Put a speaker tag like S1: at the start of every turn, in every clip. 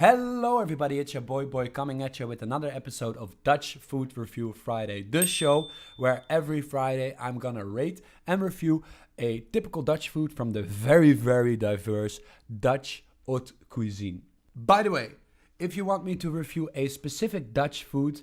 S1: Hello everybody, it's your boy coming at you with another episode of Dutch Food Review Friday. The show where every Friday I'm gonna rate and review a typical Dutch food from the very diverse Dutch haute cuisine. By the way, if you want me to review a specific Dutch food,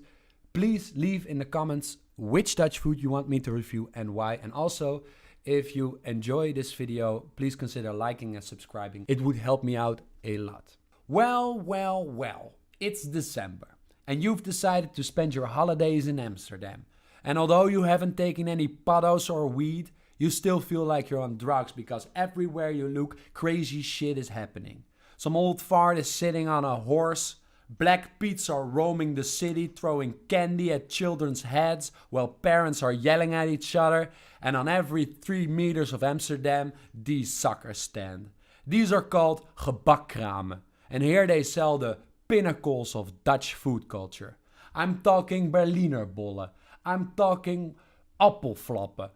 S1: please leave in the comments which Dutch food you want me to review and why. And also, if you enjoy this video, please consider liking and subscribing. It would help me out a lot. Well, it's December and you've decided to spend your holidays in Amsterdam. And although you haven't taken any paddo's or weed, you still feel like you're on drugs because everywhere you look, crazy shit is happening. Some old fart is sitting on a horse, black Pete's are roaming the city throwing candy at children's heads while parents are yelling at each other, and on every 3 meters of Amsterdam, these suckers stand. These are called gebakkramen. And here they sell the pinnacles of Dutch food culture. I'm talking Berliner Bolle. I'm talking appelflappen.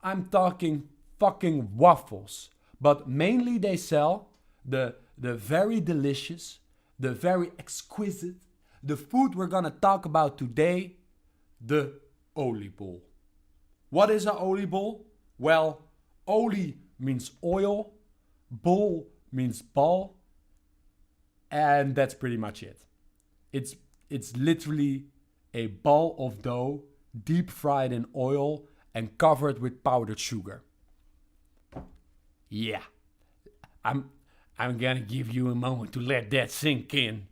S1: I'm talking fucking waffles. But mainly they sell the very delicious, the very exquisite, the food we're gonna talk about today, the Oliebol. What is an Oliebol? Well, olie means oil, bol means ball, and that's pretty much it. It's literally a ball of dough, deep fried in oil and covered with powdered sugar. Yeah, I'm gonna give you a moment to let that sink in.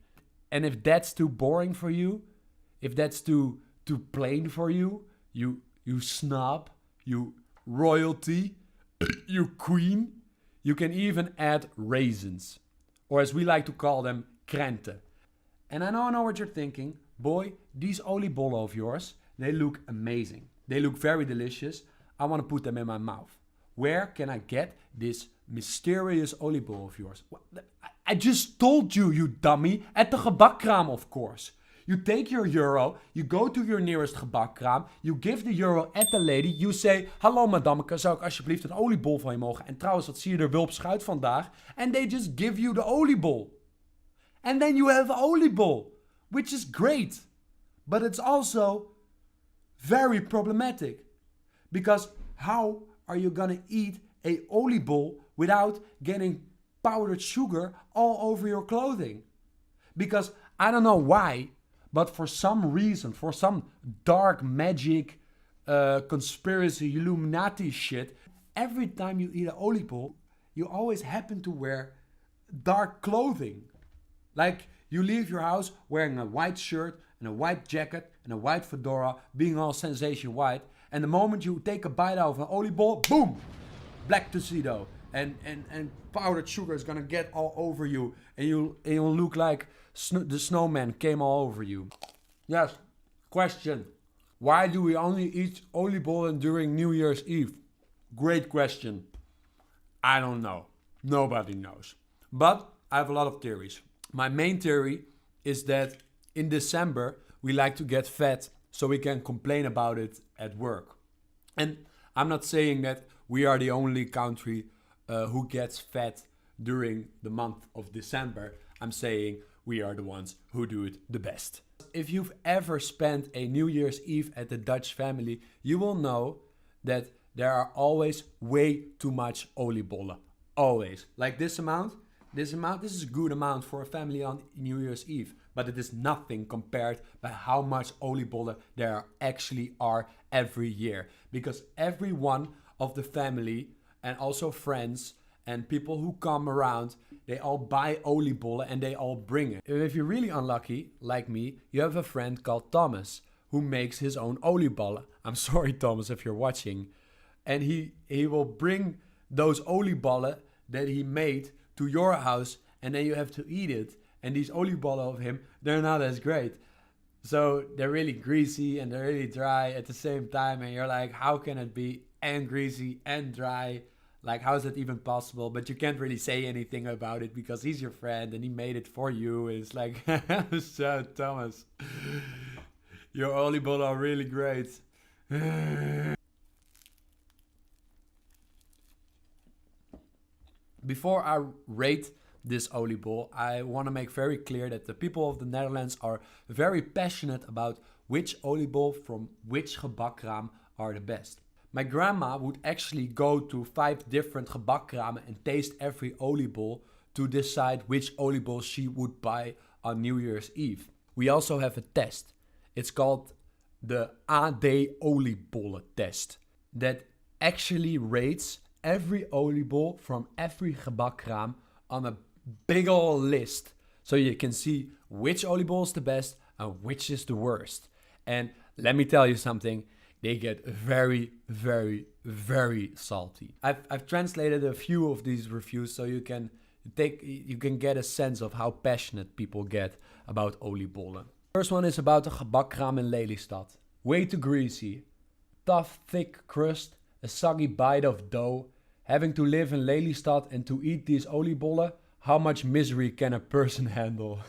S1: And if that's too boring for you, if that's too plain for you, you snob, you royalty, you queen, you can even add raisins. Or as we like to call them, krenten. And I know what you're thinking. Boy, these oliebollen of yours, they look amazing. They look very delicious. I want to put them in my mouth. Where can I get this mysterious oliebol of yours? Well, I just told you, you dummy. At the gebakkraam, of course. You take your euro, you go to your nearest gebakkraam, you give the euro at the lady, you say, hallo madameke, zou ik alsjeblieft een oliebol van je mogen? En trouwens, wat zie je er wulp schuit vandaag? And they just give you the oliebol. And then you have oliebol, which is great. But it's also very problematic. Because how are you gonna eat a oliebol without getting powdered sugar all over your clothing? Because I don't know why, but for some reason, for some dark magic, conspiracy, Illuminati shit, every time you eat an oliebol, you always happen to wear dark clothing. Like you leave your house wearing a white shirt and a white jacket and a white fedora, being all sensation white, and the moment you take a bite out of an oliebol, boom, black tuxedo, and powdered sugar is gonna get all over you, and you'll look like the snowman came all over you. Yes, question. Why do we only eat oliebollen during New Year's Eve? Great question. I don't know. Nobody knows. But I have a lot of theories. My main theory is that in December we like to get fat so we can complain about it at work. And I'm not saying that we are the only country who gets fat during the month of December. I'm saying we are the ones who do it the best. If you've ever spent a New Year's Eve at the Dutch family, you will know that there are always way too much oliebollen. Always. Like this amount, this is a good amount for a family on New Year's Eve. But it is nothing compared by how much oliebollen there actually are every year. Because every one of the family and also friends and people who come around, they all buy oliebollen and they all bring it. If you're really unlucky, like me, you have a friend called Thomas who makes his own oliebollen. I'm sorry, Thomas, if you're watching. And he will bring those oliebollen that he made to your house, and then you have to eat it. And these oliebollen of him, they're not as great. So they're really greasy and they're really dry at the same time. And you're like, how can it be and greasy and dry? Like, how is that even possible? But you can't really say anything about it because he's your friend and he made it for you. It's like, so Thomas, your oliebollen are really great. Before I rate this oliebol, I want to make very clear that the people of the Netherlands are very passionate about which oliebol from which gebakkraam are the best. My grandma would actually go to 5 different gebakkramen and taste every oliebol to decide which oliebol she would buy on New Year's Eve. We also have a test. It's called the AD oliebollen test that actually rates every oliebol from every gebakkraam on a big ol' list. So you can see which oliebol is the best and which is the worst. And let me tell you something, they get very, very, very salty. I've translated a few of these reviews so you can get a sense of how passionate people get about oliebollen. First one is about the gebakkraam in Lelystad. Way too greasy. Tough, thick crust, a soggy bite of dough. Having to live in Lelystad and to eat these oliebollen, how much misery can a person handle?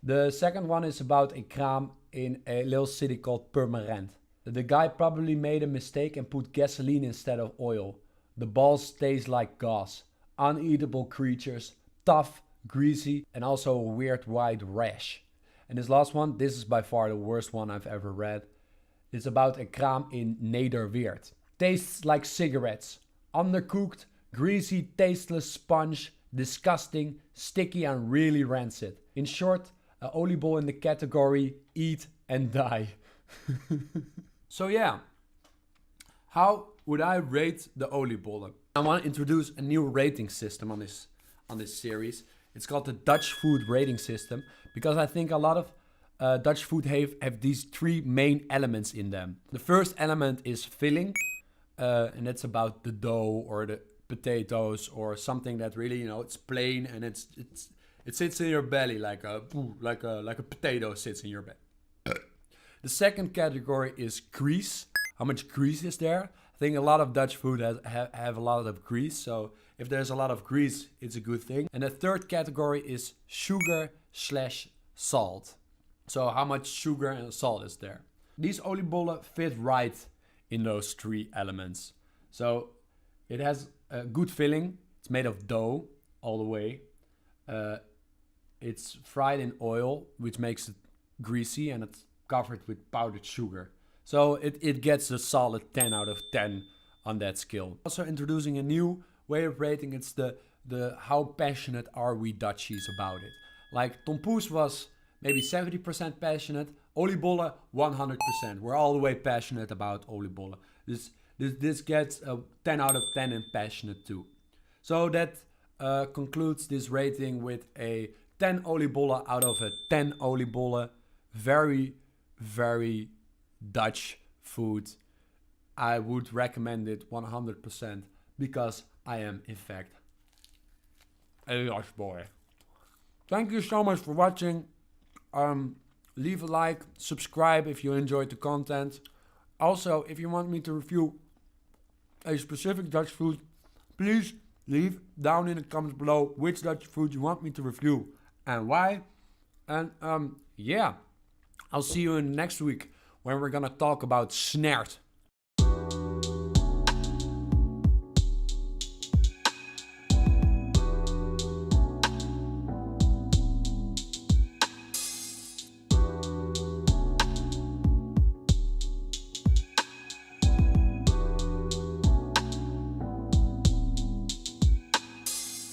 S1: The second one is about a kraam in a little city called Purmerend. The guy probably made a mistake and put gasoline instead of oil. The balls taste like gauze. Uneatable creatures, tough, greasy, and also a weird white rash. And this last one, this is by far the worst one I've ever read. It's about a kraam in Nederweert. Tastes like cigarettes. Undercooked, greasy, tasteless sponge, disgusting, sticky and really rancid. In short, an oliebol in the category eat and die. So yeah, how would I rate the oliebollen? I want to introduce a new rating system on this series. It's called the Dutch food rating system because I think a lot of Dutch food have these 3 main elements in them. The first element is filling, and that's about the dough or the potatoes or something that really, it's plain and it sits in your belly like a potato sits in your belly. The second category is grease. How much grease is there? I think a lot of Dutch food have a lot of grease. So if there's a lot of grease, it's a good thing. And the third category is sugar/salt. So how much sugar and salt is there? These oliebollen fit right in those 3 elements. So it has a good filling. It's made of dough all the way. It's fried in oil, which makes it greasy, and it's covered with powdered sugar. So it gets a solid 10 out of 10 on that scale. Also introducing a new way of rating. It's the how passionate are we Dutchies about it. Like tompoes was maybe 70% passionate. Oliebollen 100%. We're all the way passionate about oliebollen. This gets a 10 out of 10 and passionate too. So that concludes this rating with a 10 oliebollen out of a 10 oliebollen. Very, very Dutch food. I would recommend it 100% because I am in fact a Dutch boy. Thank you so much for watching. Leave a like, subscribe if you enjoyed the content. Also, if you want me to review a specific Dutch food, please leave down in the comments below which Dutch food you want me to review and why. And yeah, I'll see you in next week when we're gonna talk about snert.